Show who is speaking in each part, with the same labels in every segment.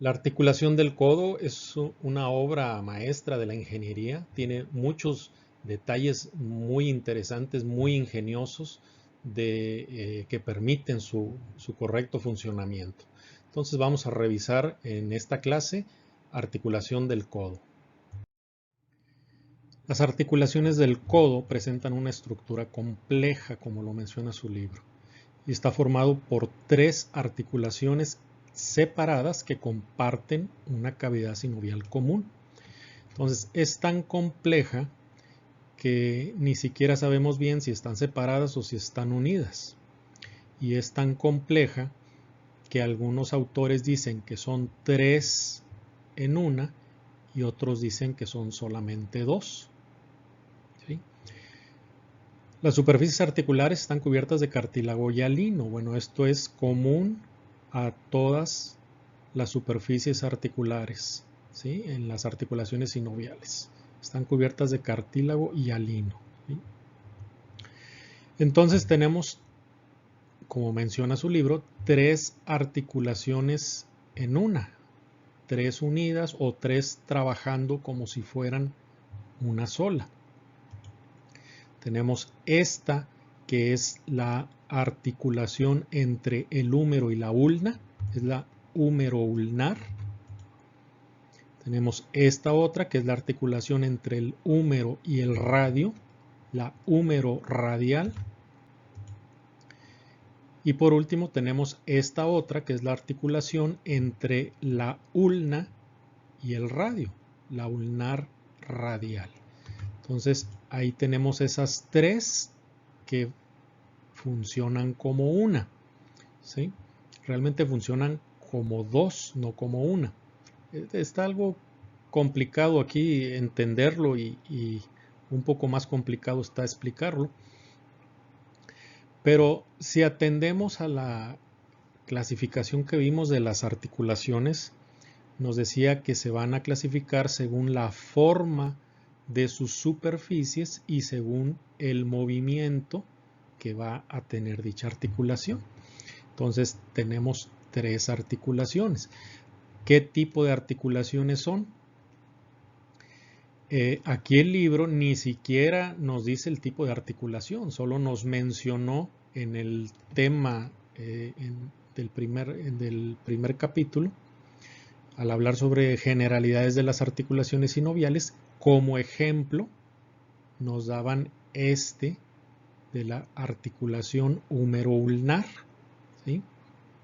Speaker 1: La articulación del codo es una obra maestra de la ingeniería. Tiene muchos detalles muy interesantes, muy ingeniosos, que permiten su correcto funcionamiento. Entonces vamos a revisar en esta clase articulación del codo. Las articulaciones del codo presentan una estructura compleja, como lo menciona su libro, y está formado por tres articulaciones separadas que comparten una cavidad sinovial común. Entonces es tan compleja que ni siquiera sabemos bien si están separadas o si están unidas. Y es tan compleja que algunos autores dicen que son tres en una y otros dicen que son solamente dos. ¿Sí? Las superficies articulares están cubiertas de cartílago hialino. Bueno, esto es común a todas las superficies articulares, ¿sí? En las articulaciones sinoviales. Están cubiertas de cartílago hialino. ¿Sí? Entonces tenemos, como menciona su libro, tres articulaciones en una. Tres unidas o tres trabajando como si fueran una sola. Tenemos esta que es la articulación entre el húmero y la ulna, es la húmero-ulnar. Tenemos esta otra que es la articulación entre el húmero y el radio, la húmero-radial. Y por último tenemos esta otra que es la articulación entre la ulna y el radio, la ulnar radial. Entonces ahí tenemos esas tres que funcionan como una, ¿sí? Realmente funcionan como dos, no como una. Está algo complicado aquí entenderlo y un poco más complicado está explicarlo. Pero si atendemos a la clasificación que vimos de las articulaciones, nos decía que se van a clasificar según la forma de sus superficies y según el movimiento que va a tener dicha articulación. Entonces tenemos tres articulaciones. ¿Qué tipo de articulaciones son? Aquí el libro ni siquiera nos dice el tipo de articulación, solo nos mencionó en el tema del primer capítulo, al hablar sobre generalidades de las articulaciones sinoviales, como ejemplo nos daban este de la articulación húmero-ulnar, ¿sí?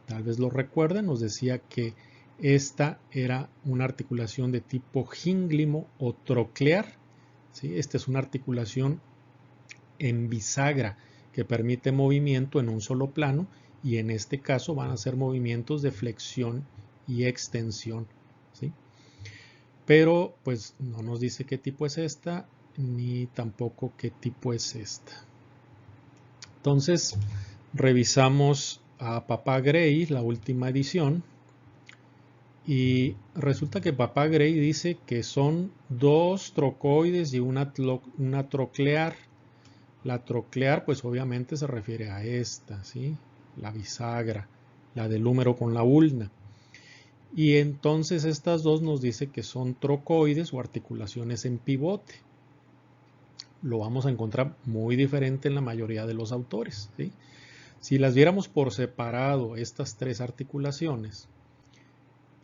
Speaker 1: Tal vez lo recuerden, nos decía que esta era una articulación de tipo gínglimo o troclear, ¿sí? Esta es una articulación en bisagra que permite movimiento en un solo plano y en este caso van a ser movimientos de flexión y extensión, ¿sí? Pero pues no nos dice qué tipo es esta ni tampoco qué tipo es esta. Entonces revisamos a Papá Gray, la última edición, y resulta que Papá Gray dice que son dos trocoides y una troclear. La troclear pues obviamente se refiere a esta, ¿sí? La bisagra, la del húmero con la ulna. Y entonces estas dos nos dice que son trocoides o articulaciones en pivote. Lo vamos a encontrar muy diferente en la mayoría de los autores, ¿sí? Si las viéramos por separado, estas tres articulaciones,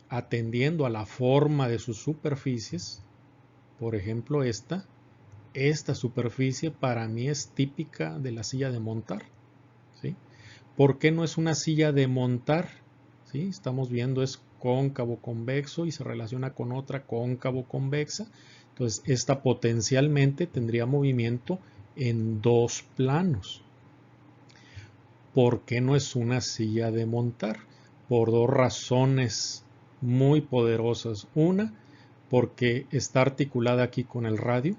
Speaker 1: atendiendo a la forma de sus superficies, por ejemplo esta superficie para mí es típica de la silla de montar, ¿sí? ¿Por qué no es una silla de montar? ¿Sí? Estamos viendo es cóncavo convexo y se relaciona con otra cóncavo convexa. Entonces esta potencialmente tendría movimiento en dos planos. ¿Por qué no es una silla de montar? Por dos razones muy poderosas. Una, porque está articulada aquí con el radio,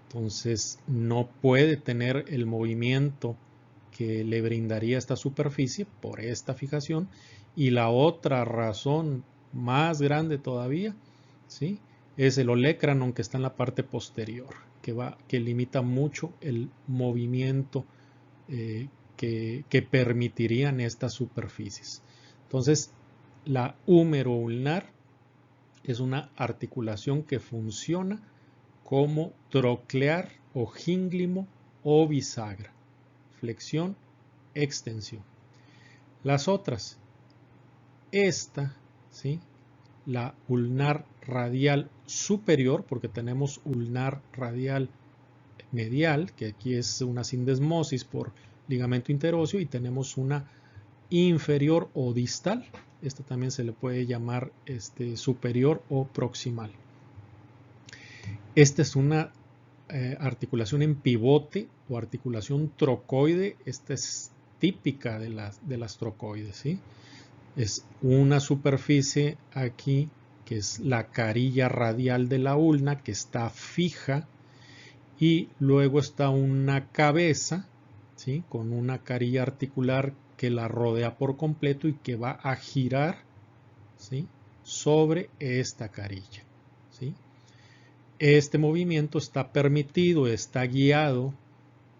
Speaker 1: entonces no puede tener el movimiento que le brindaría esta superficie por esta fijación. Y la otra razón más grande todavía, ¿sí? Es el olecranon que está en la parte posterior, que limita mucho el movimiento que permitirían estas superficies. Entonces, la húmero-ulnar es una articulación que funciona como troclear o gínglimo o bisagra. Flexión, extensión. Las otras, esta, ¿sí? La ulnar radial superior, porque tenemos ulnar radial medial, que aquí es una sindesmosis por ligamento interóseo, y tenemos una inferior o distal. Esta también se le puede llamar superior o proximal. Esta es una articulación en pivote o articulación trocoide. Esta es típica de las trocoides, ¿sí? Es una superficie aquí que es la carilla radial de la ulna, que está fija, y luego está una cabeza, ¿sí? Con una carilla articular que la rodea por completo y que va a girar, ¿sí? Sobre esta carilla, ¿sí? Este movimiento está permitido, está guiado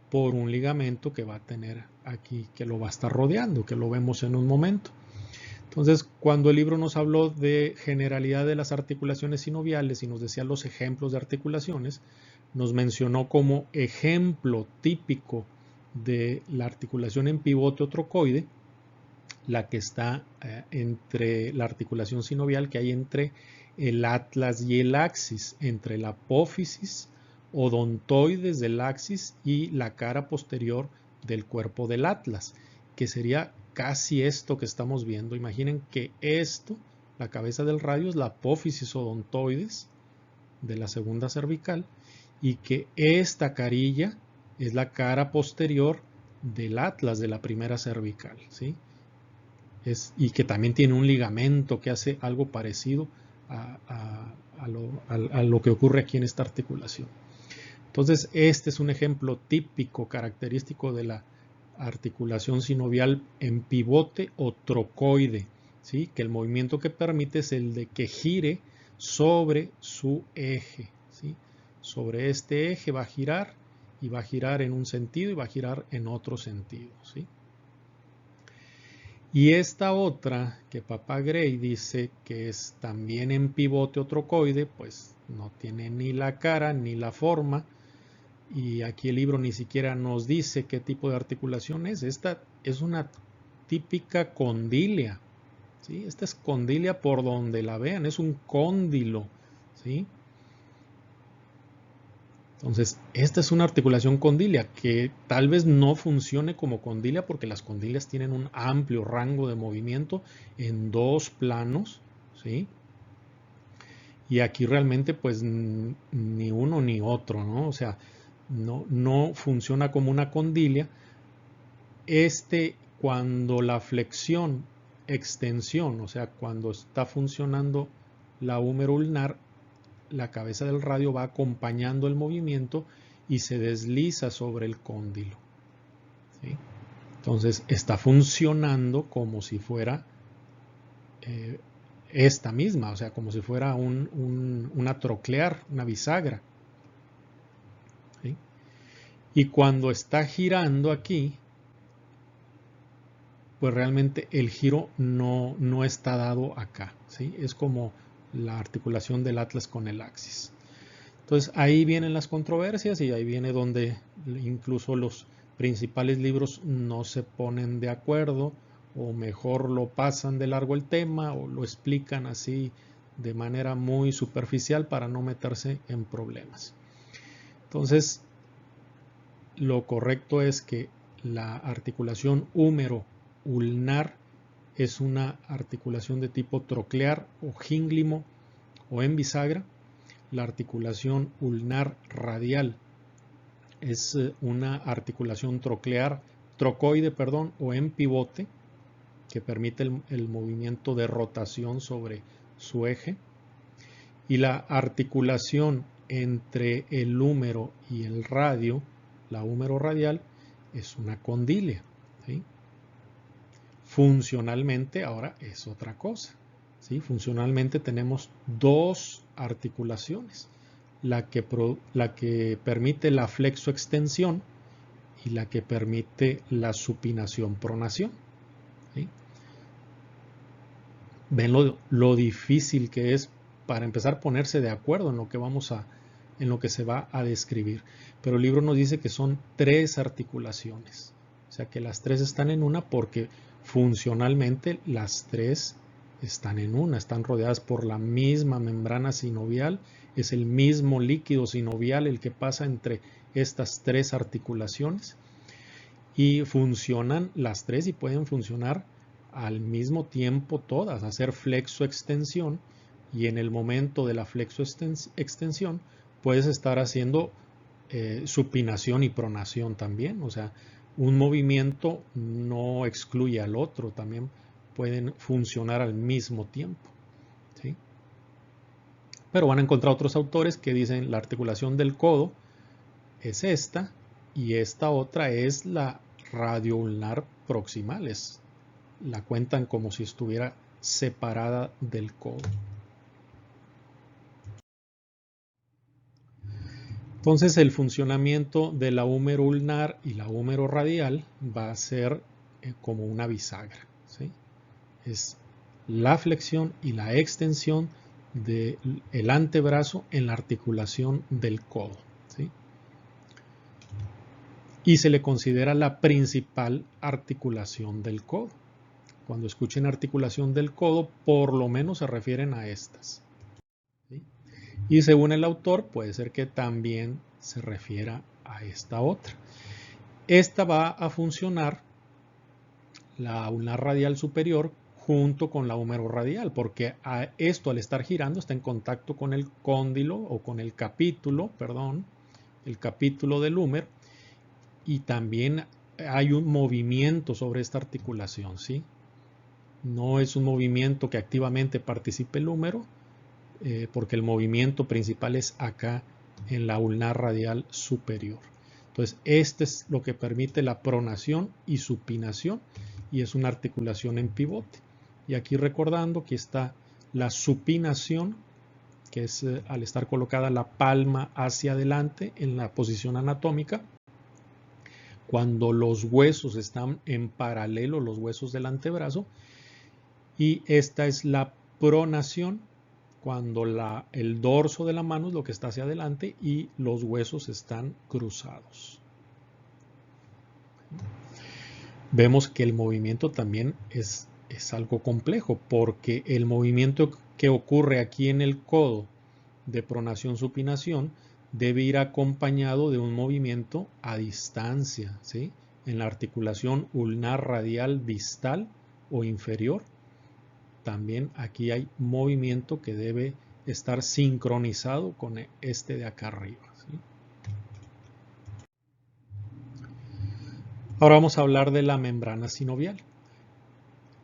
Speaker 1: por un ligamento que va a tener aquí, que lo va a estar rodeando, que lo vemos en un momento. Entonces, cuando el libro nos habló de generalidad de las articulaciones sinoviales y nos decía los ejemplos de articulaciones, nos mencionó como ejemplo típico de la articulación en pivote o trocoide, la que está entre la articulación sinovial que hay entre el atlas y el axis, entre la apófisis odontoides del axis y la cara posterior del cuerpo del atlas, que sería casi esto que estamos viendo. Imaginen que esto, la cabeza del radio, es la apófisis odontoides de la segunda cervical, y que esta carilla es la cara posterior del atlas de la primera cervical, ¿sí? Y que también tiene un ligamento que hace algo parecido a lo que ocurre aquí en esta articulación. Entonces, este es un ejemplo típico, característico de la articulación sinovial en pivote o trocoide, ¿sí? Que el movimiento que permite es el de que gire sobre su eje, ¿sí? Sobre este eje va a girar, y va a girar en un sentido y va a girar en otro sentido, ¿sí? Y esta otra que Papá Gray dice que es también en pivote o trocoide, pues no tiene ni la cara ni la forma, y aquí el libro ni siquiera nos dice qué tipo de articulación es. Esta es una típica condilia, ¿sí? Esta es condilia por donde la vean, es un cóndilo, ¿sí? Entonces, esta es una articulación condilia que tal vez no funcione como condilia porque las condilias tienen un amplio rango de movimiento en dos planos, ¿sí? Y aquí realmente pues ni uno ni otro, ¿no? O sea, no funciona como una condilia. Cuando la flexión, extensión, o sea, cuando está funcionando la húmero ulnar, la cabeza del radio va acompañando el movimiento y se desliza sobre el cóndilo, ¿sí? Entonces está funcionando como si fuera esta misma, o sea, como si fuera una troclear, una bisagra, ¿sí? Y cuando está girando aquí, pues realmente el giro no está dado acá, ¿sí? Es como la articulación del atlas con el axis. Entonces ahí vienen las controversias y ahí viene donde incluso los principales libros no se ponen de acuerdo, o mejor lo pasan de largo el tema o lo explican así de manera muy superficial para no meterse en problemas. Entonces lo correcto es que la articulación húmero ulnar es una articulación de tipo troclear o gínglimo o en bisagra. La articulación ulnar radial es una articulación trocoide, o en pivote, que permite el movimiento de rotación sobre su eje. Y la articulación entre el húmero y el radio, la húmero radial, es una condilia, ¿sí? Funcionalmente ahora es otra cosa, ¿sí? Funcionalmente tenemos dos articulaciones, la que permite la flexoextensión y la que permite la supinación-pronación, ¿sí? Ven lo difícil que es para empezar a ponerse de acuerdo en lo que en lo que se va a describir. Pero el libro nos dice que son 3 articulaciones. O sea que las 3 están en una porque funcionalmente las 3 están en una, están rodeadas por la misma membrana sinovial, es el mismo líquido sinovial el que pasa entre estas 3 articulaciones y funcionan las 3 y pueden funcionar al mismo tiempo todas, hacer flexo-extensión, y en el momento de la flexo-extensión puedes estar haciendo supinación y pronación también, o sea, un movimiento no excluye al otro, también pueden funcionar al mismo tiempo, ¿sí? Pero van a encontrar otros autores que dicen la articulación del codo es esta y esta otra es la radioulnar proximal, la cuentan como si estuviera separada del codo. Entonces el funcionamiento de la húmero ulnar y la húmero radial va a ser como una bisagra, ¿sí? Es la flexión y la extensión del antebrazo en la articulación del codo, ¿sí? Y se le considera la principal articulación del codo. Cuando escuchen articulación del codo, por lo menos se refieren a estas, ¿sí? Y según el autor, puede ser que también se refiera a esta otra. Esta va a funcionar, la ulnar radial superior, junto con la húmero radial, porque esto al estar girando está en contacto con el cóndilo o con el capítulo del húmero, y también hay un movimiento sobre esta articulación, ¿sí? No es un movimiento que activamente participe el húmero, porque el movimiento principal es acá en la ulnar radial superior. Entonces, este es lo que permite la pronación y supinación, y es una articulación en pivote. Y aquí recordando que está la supinación, que es al estar colocada la palma hacia adelante en la posición anatómica, cuando los huesos están en paralelo, los huesos del antebrazo, y esta es la pronación, cuando el dorso de la mano es lo que está hacia adelante y los huesos están cruzados. Vemos que el movimiento también es algo complejo, porque el movimiento que ocurre aquí en el codo de pronación-supinación debe ir acompañado de un movimiento a distancia, ¿sí? En la articulación ulnar radial distal o inferior, también aquí hay movimiento que debe estar sincronizado con este de acá arriba, ¿sí? Ahora vamos a hablar de la membrana sinovial.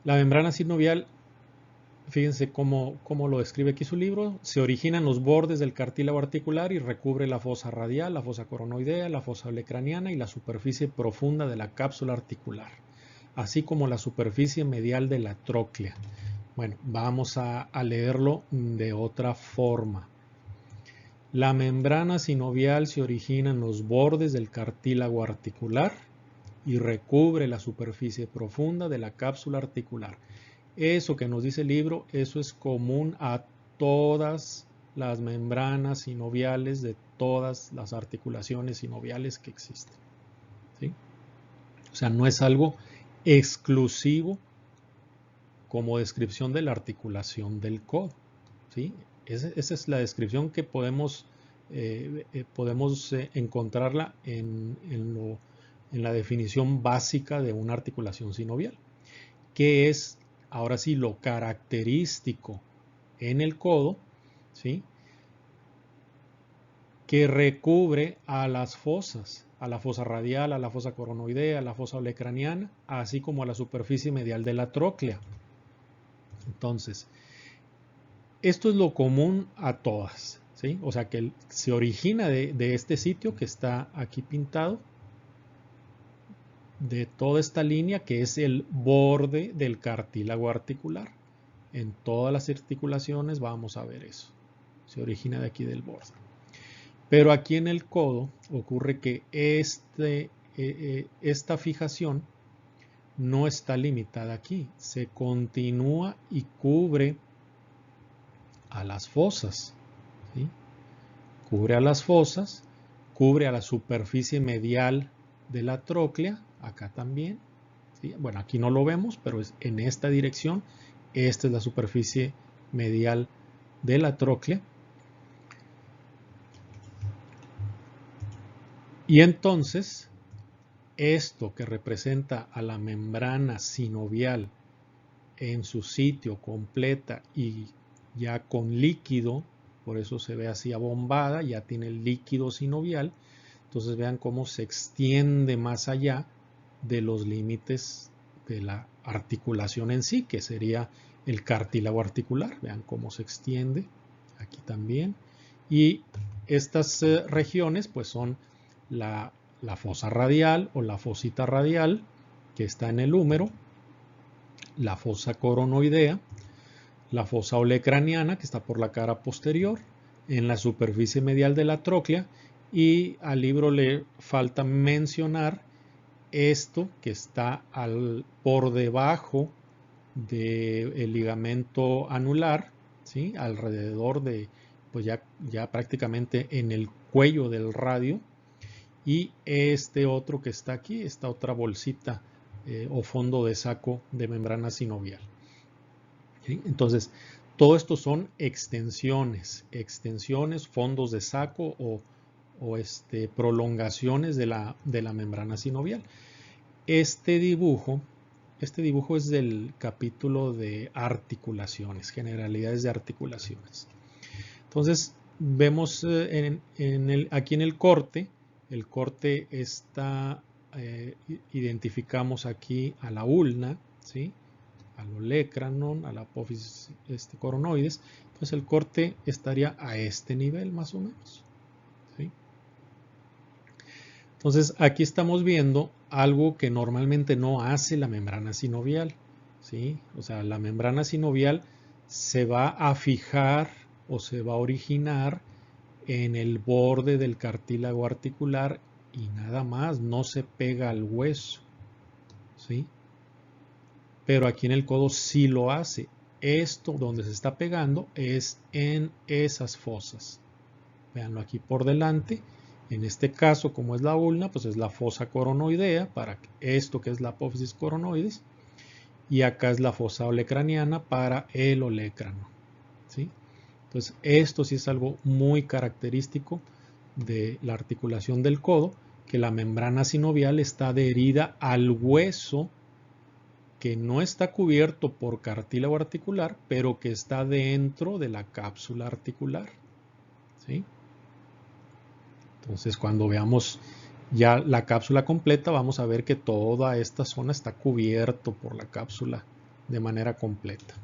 Speaker 1: La membrana sinovial, fíjense cómo lo describe aquí su libro, se origina en los bordes del cartílago articular y recubre la fosa radial, la fosa coronoidea, la fosa olecraniana y la superficie profunda de la cápsula articular, así como la superficie medial de la tróclea. Bueno, vamos a leerlo de otra forma. La membrana sinovial se origina en los bordes del cartílago articular y recubre la superficie profunda de la cápsula articular. Eso que nos dice el libro, eso es común a todas las membranas sinoviales de todas las articulaciones sinoviales que existen, ¿sí? O sea, no es algo exclusivo como descripción de la articulación del codo, ¿sí? Esa es la descripción que podemos encontrarla en la definición básica de una articulación sinovial, que es, ahora sí, lo característico en el codo, ¿sí? Que recubre a las fosas, a la fosa radial, a la fosa coronoidea, a la fosa olecraniana, así como a la superficie medial de la tróclea. Entonces, esto es lo común a todas, ¿sí? O sea que se origina de este sitio que está aquí pintado, de toda esta línea que es el borde del cartílago articular. En todas las articulaciones vamos a ver eso. Se origina de aquí del borde. Pero aquí en el codo ocurre que esta fijación no está limitada aquí. Se continúa y cubre a las fosas, ¿sí? Cubre a las fosas, cubre a la superficie medial de la tróclea, acá también, ¿sí? Bueno, aquí no lo vemos, pero es en esta dirección. Esta es la superficie medial de la tróclea. Y entonces, esto que representa a la membrana sinovial en su sitio completa y ya con líquido, por eso se ve así abombada, ya tiene el líquido sinovial. Entonces vean cómo se extiende más allá de los límites de la articulación en sí, que sería el cartílago articular. Vean cómo se extiende aquí también. Y estas regiones pues son la fosa radial o la fosita radial, que está en el húmero, la fosa coronoidea, la fosa olecraniana, que está por la cara posterior, en la superficie medial de la tróclea, y al libro le falta mencionar esto que está por debajo del ligamento anular, ¿sí? Alrededor de, pues ya prácticamente en el cuello del radio, y este otro que está aquí, esta otra bolsita o fondo de saco de membrana sinovial. ¿Sí? Entonces, todo esto son extensiones, fondos de saco o prolongaciones de la membrana sinovial. Este dibujo es del capítulo de articulaciones, generalidades de articulaciones. Entonces, vemos aquí en el corte está, identificamos aquí a la ulna, ¿sí? Al olecranon, a la apófisis coronoides. Entonces el corte estaría a este nivel más o menos, ¿sí? Entonces aquí estamos viendo algo que normalmente no hace la membrana sinovial, ¿sí? O sea, la membrana sinovial se va a fijar o se va a originar en el borde del cartílago articular y nada más, no se pega al hueso, ¿sí? Pero aquí en el codo sí lo hace. Esto donde se está pegando es en esas fosas. Veanlo aquí por delante. En este caso, como es la ulna, pues es la fosa coronoidea, para esto que es la apófisis coronoides. Y acá es la fosa olecraniana para el olecrano, ¿sí? Entonces, esto sí es algo muy característico de la articulación del codo, que la membrana sinovial está adherida al hueso que no está cubierto por cartílago articular, pero que está dentro de la cápsula articular, ¿sí? Entonces, cuando veamos ya la cápsula completa, vamos a ver que toda esta zona está cubierto por la cápsula de manera completa.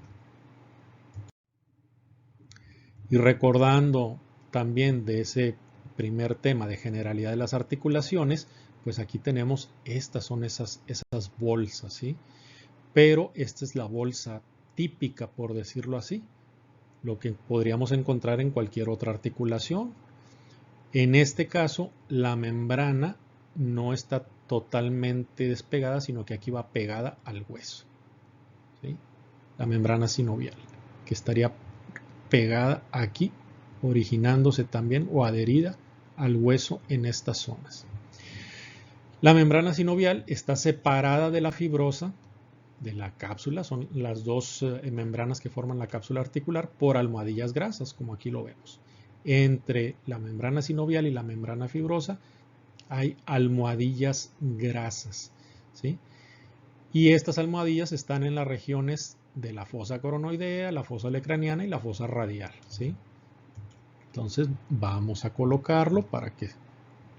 Speaker 1: Y recordando también de ese primer tema de generalidad de las articulaciones, pues aquí tenemos, estas son esas bolsas, ¿sí? Pero esta es la bolsa típica, por decirlo así, lo que podríamos encontrar en cualquier otra articulación. En este caso, la membrana no está totalmente despegada, sino que aquí va pegada al hueso, ¿sí? La membrana sinovial, que estaría pegada aquí, originándose también o adherida al hueso en estas zonas. La membrana sinovial está separada de la fibrosa, de la cápsula, son las dos membranas que forman la cápsula articular, por almohadillas grasas, como aquí lo vemos. Entre la membrana sinovial y la membrana fibrosa hay almohadillas grasas, ¿sí? Y estas almohadillas están en las regiones de la fosa coronoidea, la fosa olecraniana y la fosa radial, ¿sí? Entonces vamos a colocarlo para que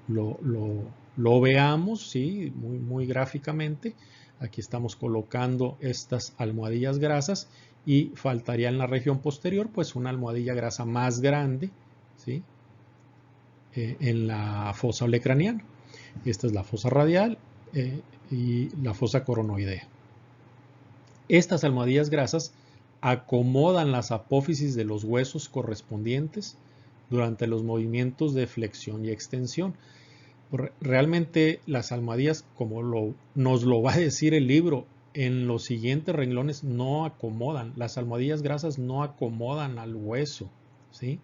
Speaker 1: lo veamos, ¿sí? Muy gráficamente. Aquí estamos colocando estas almohadillas grasas y faltaría en la región posterior pues una almohadilla grasa más grande, ¿sí? En la fosa olecraniana. Esta es la fosa radial y la fosa coronoidea. Estas almohadillas grasas acomodan las apófisis de los huesos correspondientes durante los movimientos de flexión y extensión. Realmente las almohadillas, como nos lo va a decir el libro, en los siguientes renglones no acomodan, las almohadillas grasas no acomodan al hueso, ¿sí?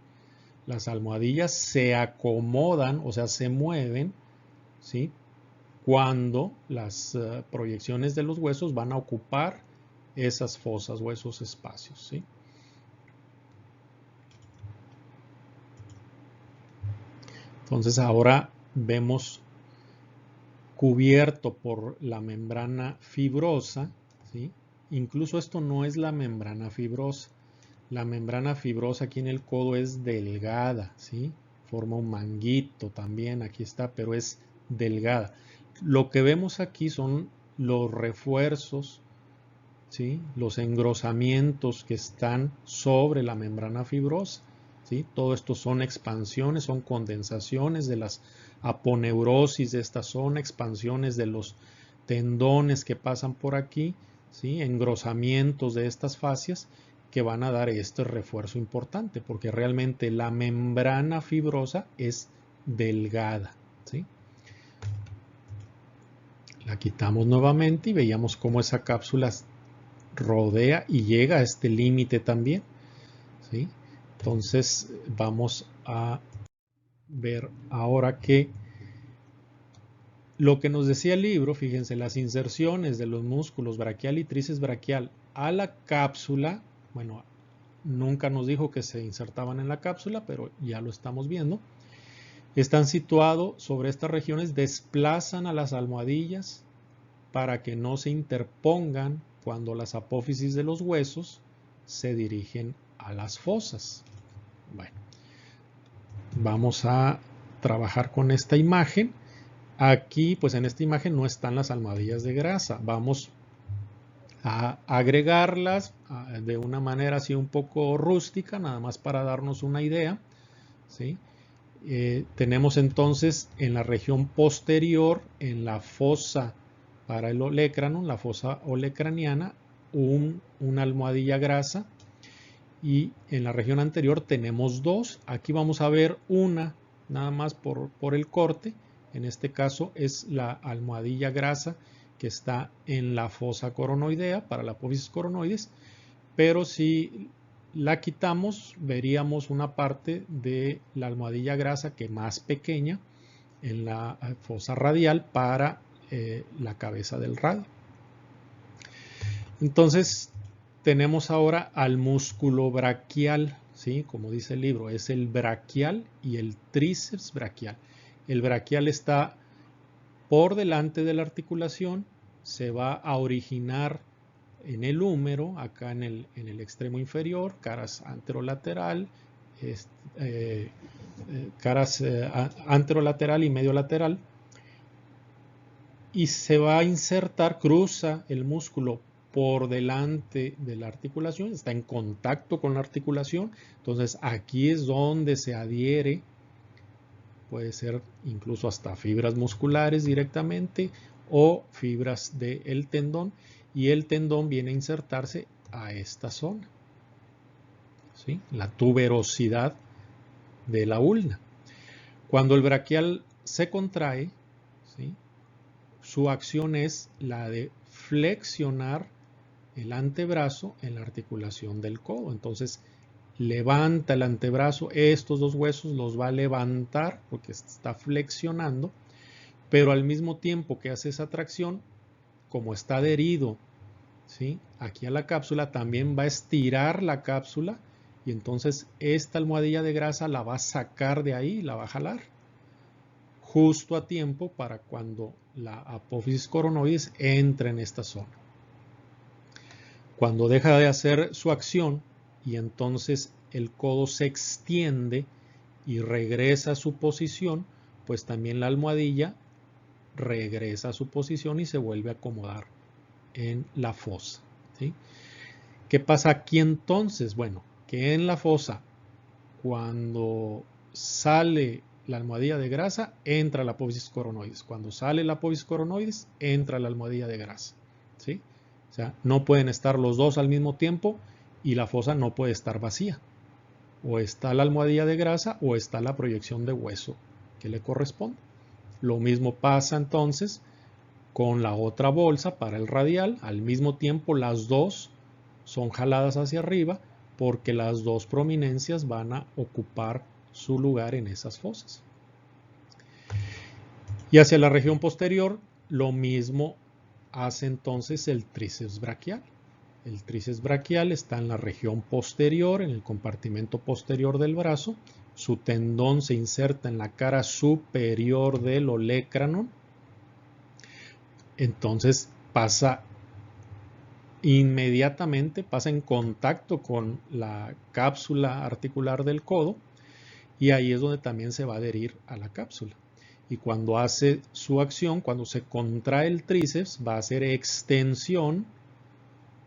Speaker 1: Las almohadillas se acomodan, o sea, se mueven, ¿sí? Cuando las proyecciones de los huesos van a ocupar esas fosas o esos espacios, ¿sí? Entonces ahora vemos cubierto por la membrana fibrosa, ¿sí? Incluso esto no es la membrana fibrosa. La membrana fibrosa aquí en el codo es delgada, ¿sí? Forma un manguito también, aquí está, pero es delgada. Lo que vemos aquí son los refuerzos, ¿sí? Los engrosamientos que están sobre la membrana fibrosa, ¿sí? Todo esto son expansiones, son condensaciones de las aponeurosis de esta zona, expansiones de los tendones que pasan por aquí, ¿sí? Engrosamientos de estas fascias que van a dar este refuerzo importante, porque realmente la membrana fibrosa es delgada, ¿sí? La quitamos nuevamente y veíamos cómo esa cápsula rodea y llega a este límite también, ¿sí? Entonces vamos a ver ahora que lo que nos decía el libro, fíjense, las inserciones de los músculos braquial y tríceps braquial a la cápsula, bueno, nunca nos dijo que se insertaban en la cápsula, pero ya lo estamos viendo, están situados sobre estas regiones, desplazan a las almohadillas para que no se interpongan cuando las apófisis de los huesos se dirigen a las fosas. Bueno, vamos a trabajar con esta imagen. Aquí, pues en esta imagen no están las almohadillas de grasa. Vamos a agregarlas de una manera así un poco rústica, nada más para darnos una idea, ¿sí? Tenemos entonces en la región posterior, en la fosa para el olecranon, la fosa olecraniana, una almohadilla grasa, y en la región anterior tenemos dos. Aquí vamos a ver una nada más por el corte. En este caso es la almohadilla grasa que está en la fosa coronoidea para la apófisis coronoides, pero si la quitamos veríamos una parte de la almohadilla grasa que es más pequeña en la fosa radial para la cabeza del radio. Entonces tenemos ahora al músculo braquial, ¿sí? Como dice el libro, es el braquial y el tríceps braquial. El braquial está por delante de la articulación, se va a originar en el húmero, acá en el extremo inferior, caras anterolateral, caras anterolateral y medio lateral, y se va a insertar, cruza el músculo por delante de la articulación, está en contacto con la articulación, entonces aquí es donde se adhiere, puede ser incluso hasta fibras musculares directamente o fibras del tendón, y el tendón viene a insertarse a esta zona, ¿sí? La tuberosidad de la ulna. Cuando el braquial se contrae, ¿sí? Su acción es la de flexionar el antebrazo en la articulación del codo. Entonces levanta el antebrazo, estos dos huesos los va a levantar porque está flexionando, pero al mismo tiempo que hace esa tracción, como está adherido, ¿sí? Aquí a la cápsula, también va a estirar la cápsula y entonces esta almohadilla de grasa la va a sacar de ahí, la va a jalar justo a tiempo para cuando la apófisis coronoides entre en esta zona. Cuando deja de hacer su acción y entonces el codo se extiende y regresa a su posición, pues también la almohadilla regresa a su posición y se vuelve a acomodar en la fosa, ¿sí? ¿Qué pasa aquí entonces? Bueno, que en la fosa, cuando sale la almohadilla de grasa, entra la apófisis coronoides. Cuando sale la apófisis coronoides, entra la almohadilla de grasa, ¿sí? O sea, no pueden estar los dos al mismo tiempo y la fosa no puede estar vacía. O está la almohadilla de grasa o está la proyección de hueso que le corresponde. Lo mismo pasa entonces con la otra bolsa para el radial. Al mismo tiempo las dos son jaladas hacia arriba porque las dos prominencias van a ocupar su lugar en esas fosas. Y hacia la región posterior lo mismo hace entonces el tríceps braquial. El tríceps braquial está en la región posterior, en el compartimento posterior del brazo. Su tendón se inserta en la cara superior del olecranon. Entonces inmediatamente pasa en contacto con la cápsula articular del codo y ahí es donde también se va a adherir a la cápsula. Y cuando hace su acción, cuando se contrae el tríceps, va a hacer extensión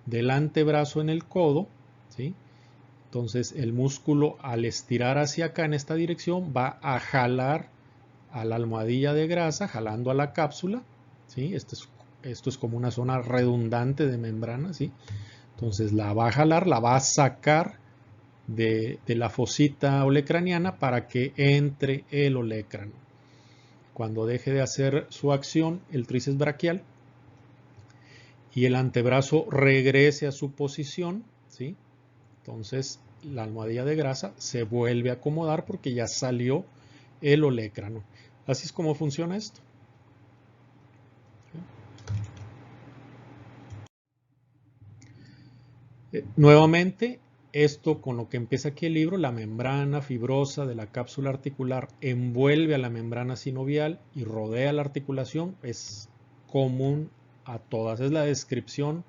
Speaker 1: del antebrazo en el codo, ¿sí? Entonces el músculo al estirar hacia acá en esta dirección va a jalar a la almohadilla de grasa, jalando a la cápsula, ¿sí? Esto es como una zona redundante de membrana, ¿sí? Entonces la va a jalar, la va a sacar de la fosita olecraniana para que entre el olecrano. Cuando deje de hacer su acción el tríceps braquial y el antebrazo regrese a su posición, ¿sí? Entonces la almohadilla de grasa se vuelve a acomodar porque ya salió el olecrano. Así es como funciona esto. Nuevamente, esto con lo que empieza aquí el libro, la membrana fibrosa de la cápsula articular envuelve a la membrana sinovial y rodea la articulación, es común a todas, es la descripción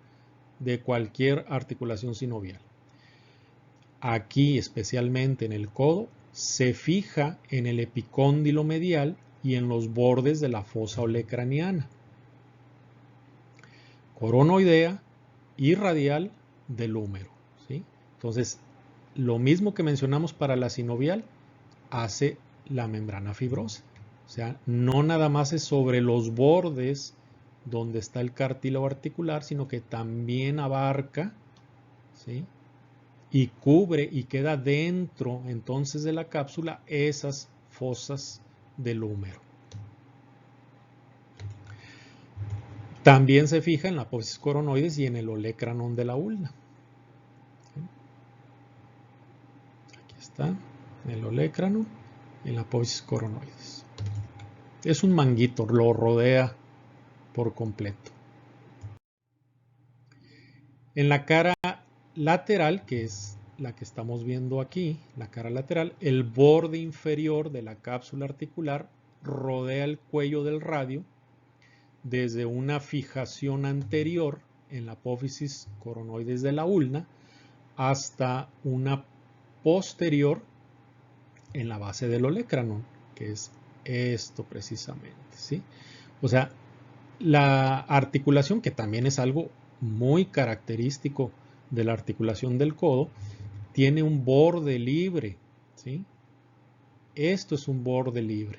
Speaker 1: de cualquier articulación sinovial. Aquí, especialmente en el codo, se fija en el epicóndilo medial y en los bordes de la fosa olecraniana, coronoidea y radial del húmero, ¿sí? Entonces, lo mismo que mencionamos para la sinovial, hace la membrana fibrosa. O sea, no nada más es sobre los bordes donde está el cartílago articular, sino que también abarca, ¿sí? Y cubre y queda dentro entonces de la cápsula esas fosas del húmero. También se fija en la apófisis coronoides y en el olecranon de la ulna. Aquí está el olecrano y la apófisis coronoides. Es un manguito, lo rodea por completo. En la cara lateral, que es la que estamos viendo aquí, la cara lateral, el borde inferior de la cápsula articular rodea el cuello del radio desde una fijación anterior en la apófisis coronoides de la ulna hasta una posterior en la base del olecranon, que es esto precisamente, ¿sí? O sea, la articulación, que también es algo muy característico de la articulación del codo, tiene un borde libre, ¿sí? Esto es un borde libre.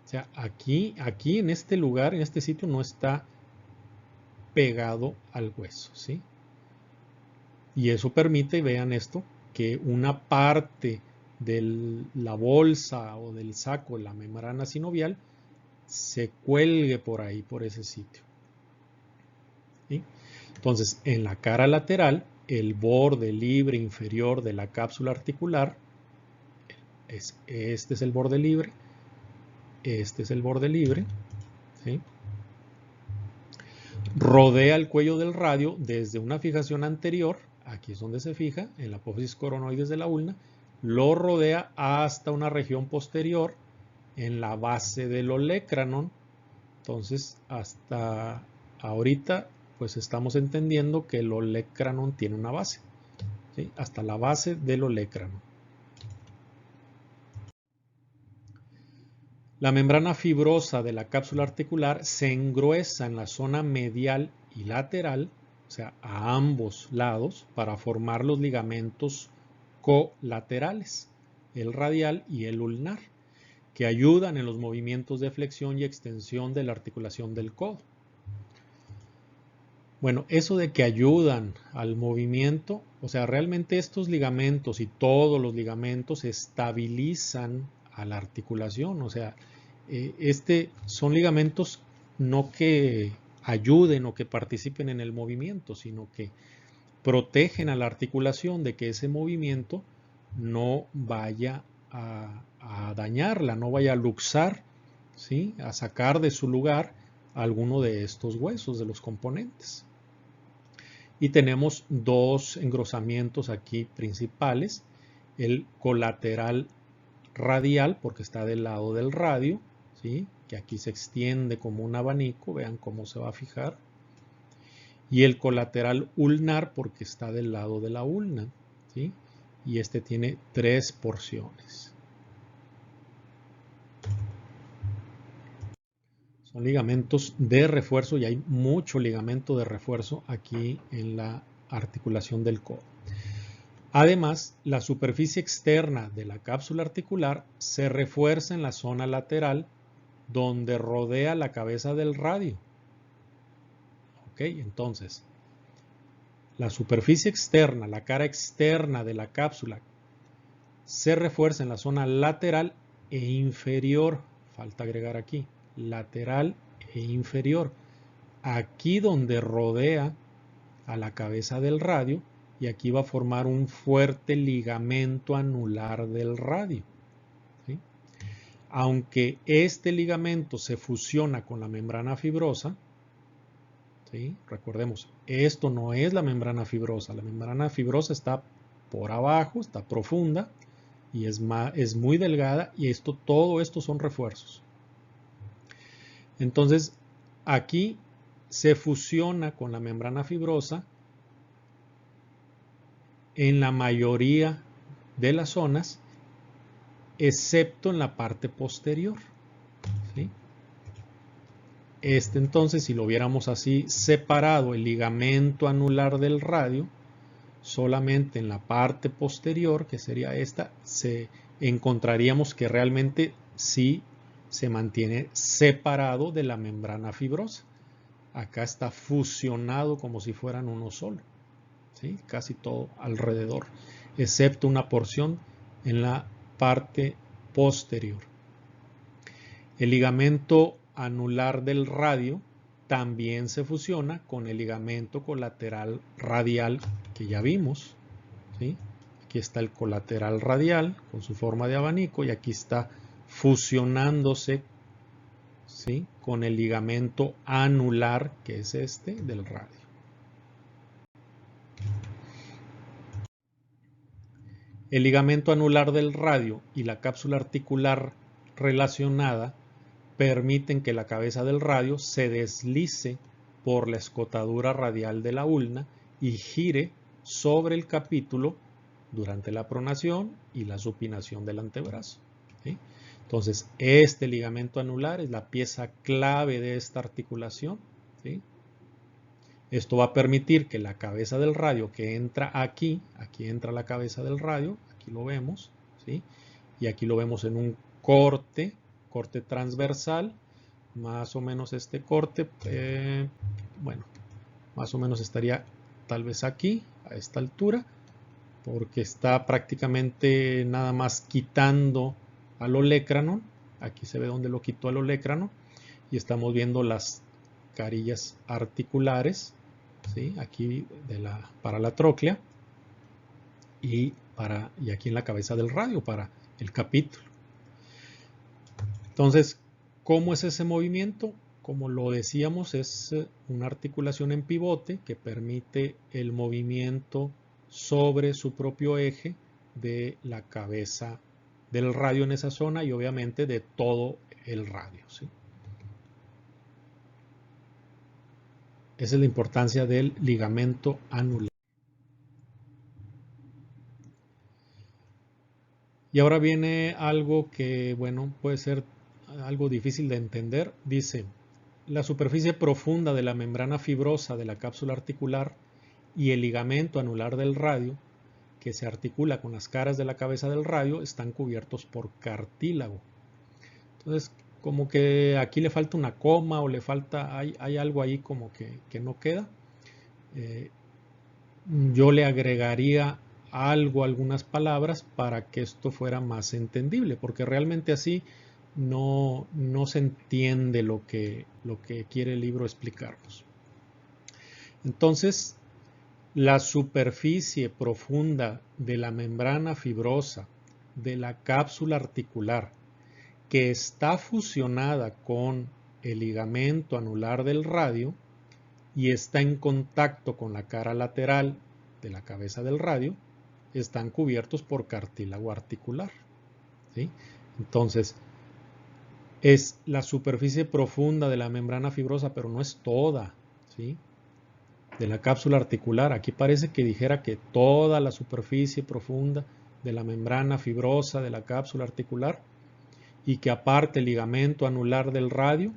Speaker 1: O sea, aquí en este lugar, en este sitio, no está pegado al hueso, ¿sí? Y eso permite, vean esto, que una parte de la bolsa o del saco, la membrana sinovial, se cuelgue por ahí, por ese sitio, ¿sí? Entonces, en la cara lateral, el borde libre inferior de la cápsula articular, este es el borde libre, este es el borde libre, ¿sí? Rodea el cuello del radio desde una fijación anterior, aquí es donde se fija, en la apófisis coronoides de la ulna, lo rodea hasta una región posterior en la base del olecranon. Entonces, hasta ahorita, pues estamos entendiendo que el olecranon tiene una base, ¿sí? Hasta la base del olecranon. La membrana fibrosa de la cápsula articular se engruesa en la zona medial y lateral, o sea, a ambos lados, para formar los ligamentos colaterales, el radial y el ulnar, que ayudan en los movimientos de flexión y extensión de la articulación del codo. Bueno, eso de que ayudan al movimiento, o sea, realmente estos ligamentos y todos los ligamentos estabilizan a la articulación, o sea, son ligamentos no que ayuden o que participen en el movimiento, sino que protegen a la articulación de que ese movimiento no vaya a dañarla, no vaya a luxar, ¿sí? A sacar de su lugar alguno de estos huesos, de los componentes. Y tenemos dos engrosamientos aquí principales, el colateral radial, porque está del lado del radio, ¿sí? Que aquí se extiende como un abanico, vean cómo se va a fijar, y el colateral ulnar, porque está del lado de la ulna, ¿sí? Y este tiene 3 porciones. Son ligamentos de refuerzo y hay mucho ligamento de refuerzo aquí en la articulación del codo. Además, la superficie externa de la cápsula articular se refuerza en la zona lateral donde rodea la cabeza del radio. ¿Ok? Entonces, la superficie externa, la cara externa de la cápsula, se refuerza en la zona lateral e inferior. Falta agregar aquí, lateral e inferior. Aquí donde rodea a la cabeza del radio, y aquí va a formar un fuerte ligamento anular del radio. ¿Sí? Aunque este ligamento se fusiona con la membrana fibrosa, ¿sí? Recordemos, esto no es la membrana fibrosa está por abajo, está profunda y es muy delgada, y todo esto son refuerzos. Entonces, aquí se fusiona con la membrana fibrosa en la mayoría de las zonas, excepto en la parte posterior. ¿Sí? Entonces, si lo viéramos así separado, el ligamento anular del radio, solamente en la parte posterior, que sería esta, encontraríamos que realmente sí se mantiene separado de la membrana fibrosa. Acá está fusionado como si fueran uno solo. ¿Sí? Casi todo alrededor, excepto una porción en la parte posterior. El ligamento anular del radio también se fusiona con el ligamento colateral radial que ya vimos. ¿Sí? Aquí está el colateral radial con su forma de abanico y aquí está fusionándose, ¿sí? Con el ligamento anular, que es este del radio. El ligamento anular del radio y la cápsula articular relacionada permiten que la cabeza del radio se deslice por la escotadura radial de la ulna y gire sobre el capítulo durante la pronación y la supinación del antebrazo. ¿Sí? Entonces, este ligamento anular es la pieza clave de esta articulación. ¿Sí? Esto va a permitir que la cabeza del radio que entra aquí entra la cabeza del radio, aquí lo vemos, ¿sí? Y aquí lo vemos en un corte transversal, más o menos este corte, bueno, más o menos estaría tal vez aquí, a esta altura, porque está prácticamente nada más quitando al olecranon, aquí se ve donde lo quitó al olecranon, y estamos viendo las carillas articulares, ¿sí? Aquí para la tróclea y aquí en la cabeza del radio para el capítulo. Entonces, ¿cómo es ese movimiento? Como lo decíamos, es una articulación en pivote que permite el movimiento sobre su propio eje de la cabeza del radio en esa zona y obviamente de todo el radio, ¿sí? Esa es la importancia del ligamento anular. Y ahora viene algo que, bueno, puede ser algo difícil de entender. Dice, la superficie profunda de la membrana fibrosa de la cápsula articular y el ligamento anular del radio, que se articula con las caras de la cabeza del radio, están cubiertos por cartílago. Entonces, como que aquí le falta una coma o le falta, hay algo ahí como que no queda. Yo le agregaría algunas palabras para que esto fuera más entendible, porque realmente así no se entiende lo que quiere el libro explicarnos. Entonces, la superficie profunda de la membrana fibrosa de la cápsula articular que está fusionada con el ligamento anular del radio y está en contacto con la cara lateral de la cabeza del radio, están cubiertos por cartílago articular, ¿sí? Entonces, es la superficie profunda de la membrana fibrosa, pero no es toda, ¿sí? De la cápsula articular. Aquí parece que dijera que toda la superficie profunda de la membrana fibrosa de la cápsula articular y que aparte el ligamento anular del radio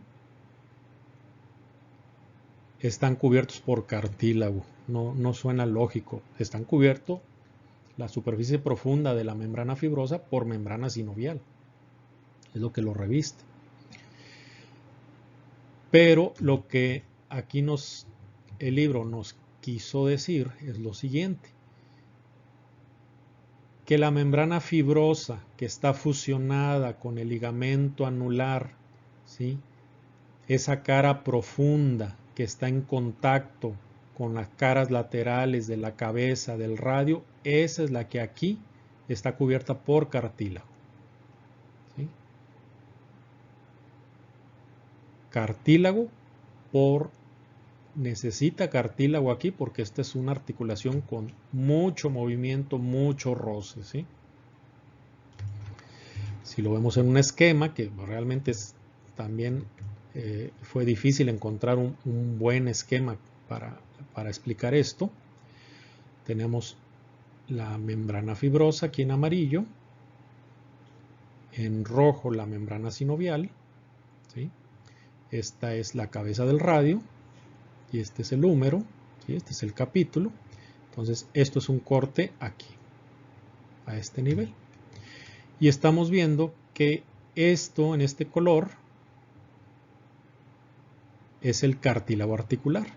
Speaker 1: están cubiertos por cartílago. No suena lógico. Están cubiertos la superficie profunda de la membrana fibrosa por membrana sinovial. Es lo que lo reviste. Pero lo que aquí el libro nos quiso decir es lo siguiente: que la membrana fibrosa que está fusionada con el ligamento anular, ¿sí? Esa cara profunda que está en contacto con las caras laterales de la cabeza del radio, esa es la que aquí está cubierta por cartílago, ¿sí? Cartílago necesita cartílago aquí porque esta es una articulación con mucho movimiento, mucho roce, ¿sí? Si lo vemos en un esquema, que realmente también fue difícil encontrar un buen esquema para explicar esto. Tenemos la membrana fibrosa aquí en amarillo, en rojo la membrana sinovial, ¿sí? Esta es la cabeza del radio y este es el húmero, ¿sí? Este es el capítulo. Entonces esto es un corte aquí, a este nivel. Y estamos viendo que esto en este color es el cartílago articular.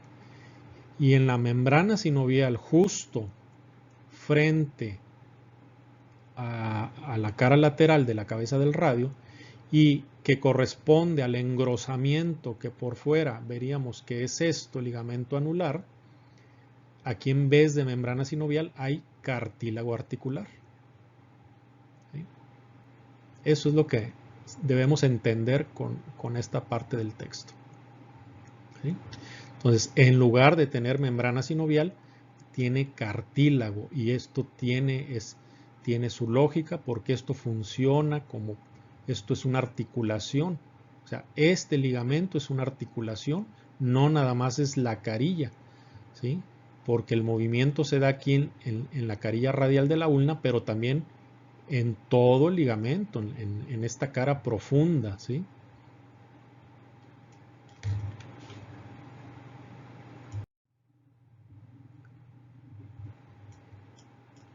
Speaker 1: Y en la membrana sinovial, justo frente a la cara lateral de la cabeza del radio, y que corresponde al engrosamiento que por fuera veríamos que es esto, ligamento anular, aquí en vez de membrana sinovial hay cartílago articular. ¿Sí? Eso es lo que debemos entender con esta parte del texto. ¿Sí? Entonces, en lugar de tener membrana sinovial, tiene cartílago, y esto tiene su lógica porque esto funciona como, esto es una articulación. O sea, este ligamento es una articulación, no nada más es la carilla, ¿sí? Porque el movimiento se da aquí en la carilla radial de la ulna, pero también en todo el ligamento, en esta cara profunda, ¿sí?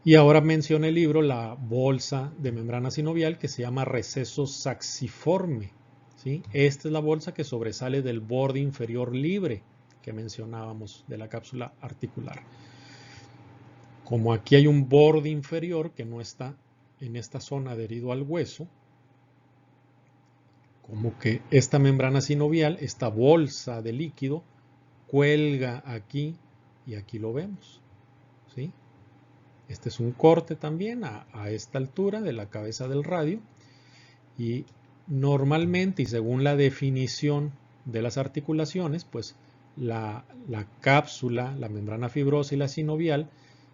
Speaker 1: Y ahora menciona el libro la bolsa de membrana sinovial que se llama receso saxiforme, ¿sí? Esta es la bolsa que sobresale del borde inferior libre que mencionábamos de la cápsula articular. Como aquí hay un borde inferior que no está en esta zona adherido al hueso, como que esta membrana sinovial, esta bolsa de líquido, cuelga aquí y aquí lo vemos, ¿sí? Este es un corte también a esta altura de la cabeza del radio, y normalmente y según la definición de las articulaciones, pues la cápsula, la membrana fibrosa y la sinovial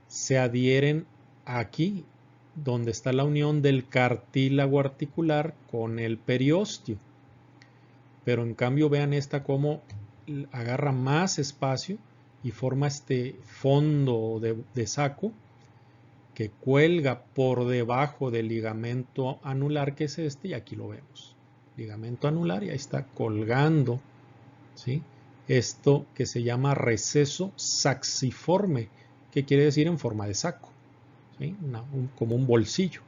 Speaker 1: se adhieren aquí donde está la unión del cartílago articular con el periósteo. Pero en cambio vean esta como agarra más espacio y forma este fondo de saco que cuelga por debajo del ligamento anular, que es este, y aquí lo vemos. Ligamento anular, y ahí está colgando, ¿sí? Esto que se llama receso saxiforme, que quiere decir en forma de saco, ¿sí? Como un bolsillo.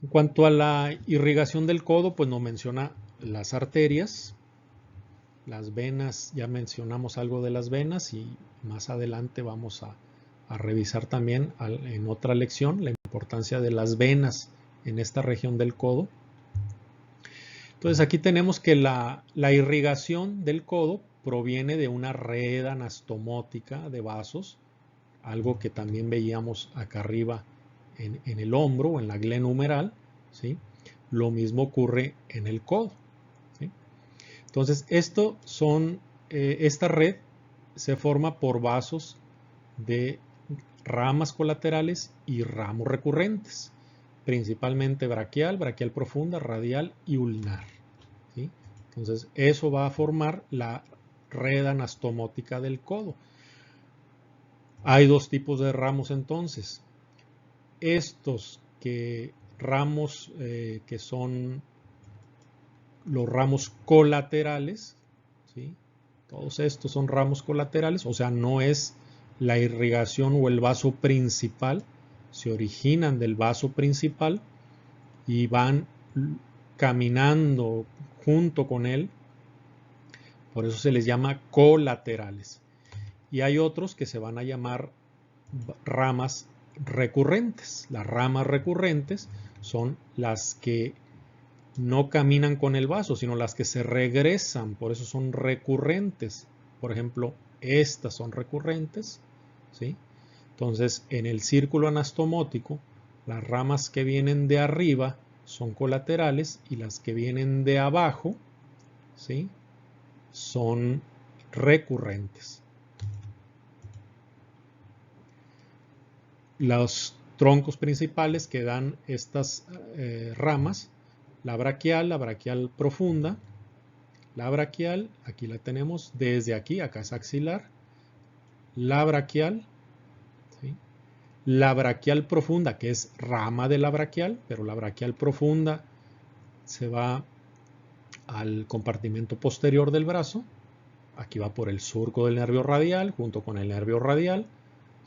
Speaker 1: En cuanto a la irrigación del codo, pues nos menciona las arterias, las venas. Ya mencionamos algo de las venas y más adelante vamos a revisar también en otra lección la importancia de las venas en esta región del codo. Entonces aquí tenemos que la irrigación del codo proviene de una red anastomótica de vasos, algo que también veíamos acá arriba en el hombro o en la glena humeral, ¿sí? Lo mismo ocurre en el codo, ¿sí? Entonces esta red se forma por vasos de ramas colaterales y ramos recurrentes, principalmente braquial, braquial profunda, radial y ulnar, ¿sí? Entonces eso va a formar la red anastomótica del codo. Hay dos tipos de ramos entonces. Estos ramos que son los ramos colaterales, ¿sí? Todos estos son ramos colaterales, o sea, no es la irrigación o el vaso principal, se originan del vaso principal y van caminando junto con él, por eso se les llama colaterales. Y hay otros que se van a llamar ramas recurrentes. Las ramas recurrentes son las que no caminan con el vaso, sino las que se regresan, por eso son recurrentes. Por ejemplo, estas son recurrentes, ¿sí? Entonces, en el círculo anastomótico, las ramas que vienen de arriba son colaterales y las que vienen de abajo, ¿sí?, son recurrentes. Los troncos principales que dan estas ramas, la braquial profunda, la braquial, aquí la tenemos, desde aquí, acá es axilar, la braquial, ¿sí?, la braquial profunda, que es rama de la braquial, pero la braquial profunda se va al compartimento posterior del brazo, aquí va por el surco del nervio radial, junto con el nervio radial,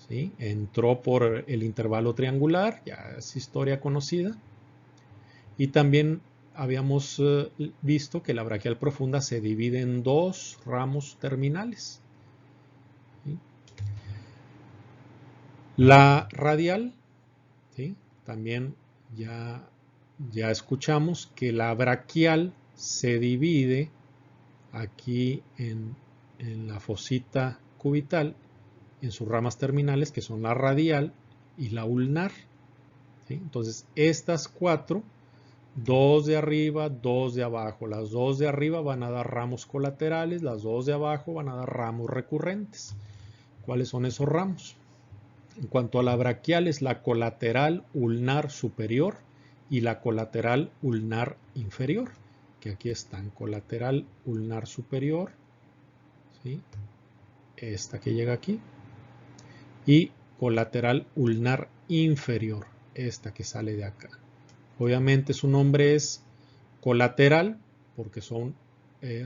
Speaker 1: ¿sí?, entró por el intervalo triangular, ya es historia conocida, y también habíamos visto que la braquial profunda se divide en dos ramos terminales, ¿sí? La radial, ¿sí?, también ya escuchamos que la braquial se divide aquí en la fosita cubital en sus ramas terminales, que son la radial y la ulnar, ¿sí? Entonces estas cuatro, dos de arriba, dos de abajo, las dos de arriba van a dar ramos colaterales, las dos de abajo van a dar ramos recurrentes. ¿Cuáles son esos ramos? En cuanto a la braquial, es la colateral ulnar superior y la colateral ulnar inferior, que aquí están, colateral ulnar superior, ¿sí?, esta que llega aquí, y colateral ulnar inferior, esta que sale de acá. Obviamente su nombre es colateral porque son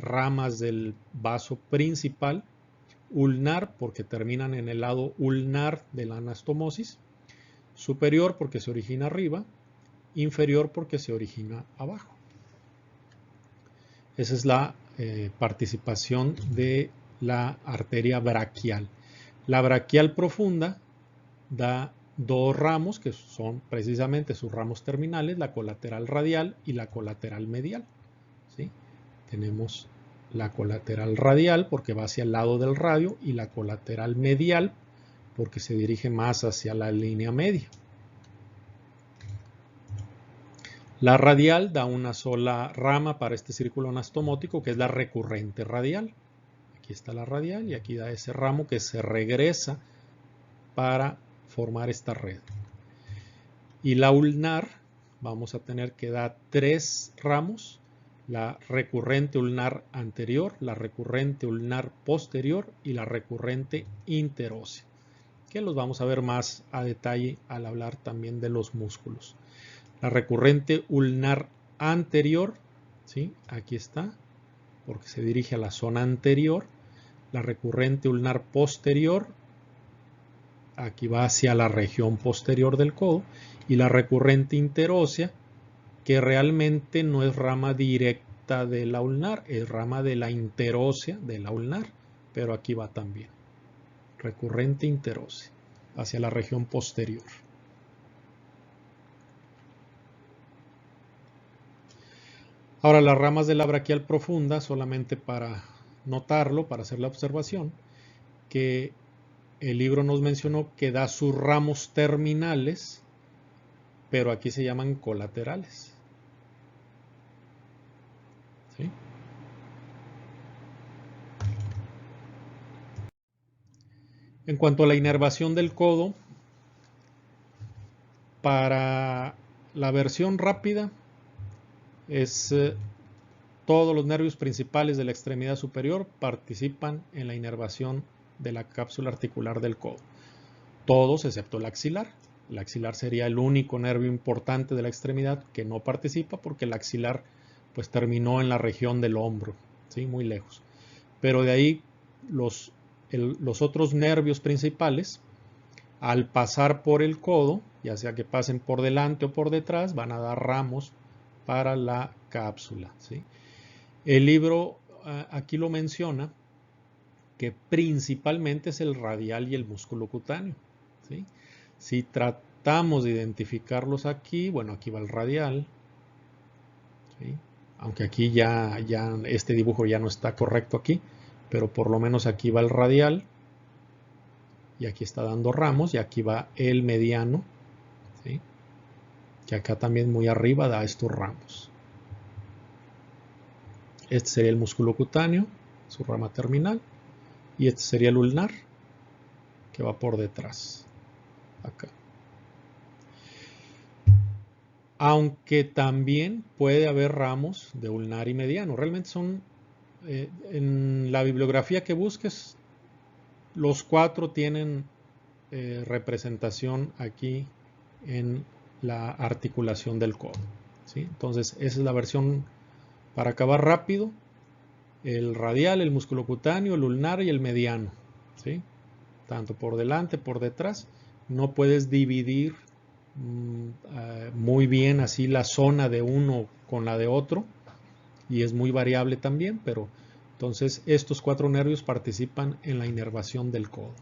Speaker 1: ramas del vaso principal, ulnar porque terminan en el lado ulnar de la anastomosis, superior porque se origina arriba, inferior porque se origina abajo. Esa es la participación de la arteria braquial. La braquial profunda da dos ramos que son precisamente sus ramos terminales, la colateral radial y la colateral medial, ¿sí? Tenemos la colateral radial porque va hacia el lado del radio y la colateral medial porque se dirige más hacia la línea media. La radial da una sola rama para este círculo anastomótico, que es la recurrente radial. Aquí está la radial y aquí da ese ramo que se regresa para formar esta red. Y la ulnar, vamos a tener que dar tres ramos: la recurrente ulnar anterior, la recurrente ulnar posterior y la recurrente interósea, que los vamos a ver más a detalle al hablar también de los músculos. La recurrente ulnar anterior, ¿sí?, aquí está, porque se dirige a la zona anterior. La recurrente ulnar posterior, aquí va hacia la región posterior del codo. Y la recurrente interósea, que realmente no es rama directa de la ulnar, es rama de la interósea de la ulnar, pero aquí va también. Recurrente interósea, hacia la región posterior. Ahora, las ramas de la braquial profunda, solamente para notarlo, para hacer la observación, que el libro nos mencionó que da sus ramos terminales, pero aquí se llaman colaterales. ¿Sí? En cuanto a la inervación del codo, para la versión rápida es todos los nervios principales de la extremidad superior participan en la inervación de la cápsula articular del codo. Todos excepto el axilar. El axilar sería el único nervio importante de la extremidad que no participa porque el axilar pues terminó en la región del hombro, ¿sí? Muy lejos. Pero de ahí los otros nervios principales, al pasar por el codo, ya sea que pasen por delante o por detrás, van a dar ramos para la cápsula, ¿sí? El libro aquí lo menciona que principalmente es el radial y el músculo cutáneo, ¿sí? Si tratamos de identificarlos aquí, bueno, aquí va el radial, ¿sí? Aunque aquí ya este dibujo ya no está correcto aquí, pero por lo menos aquí va el radial y aquí está dando ramos y aquí va el mediano, ¿sí? Que acá también muy arriba da estos ramos. Este sería el músculo cutáneo, su rama terminal, y este sería el ulnar, que va por detrás, acá. Aunque también puede haber ramos de ulnar y mediano. Realmente son, en la bibliografía que busques, los cuatro tienen representación aquí en la articulación del codo, ¿sí? Entonces, esa es la versión para acabar rápido. El radial, el músculo cutáneo, el ulnar y el mediano, ¿sí? Tanto por delante, por detrás. No puedes dividir muy bien así la zona de uno con la de otro, y es muy variable también, pero entonces estos cuatro nervios participan en la inervación del codo.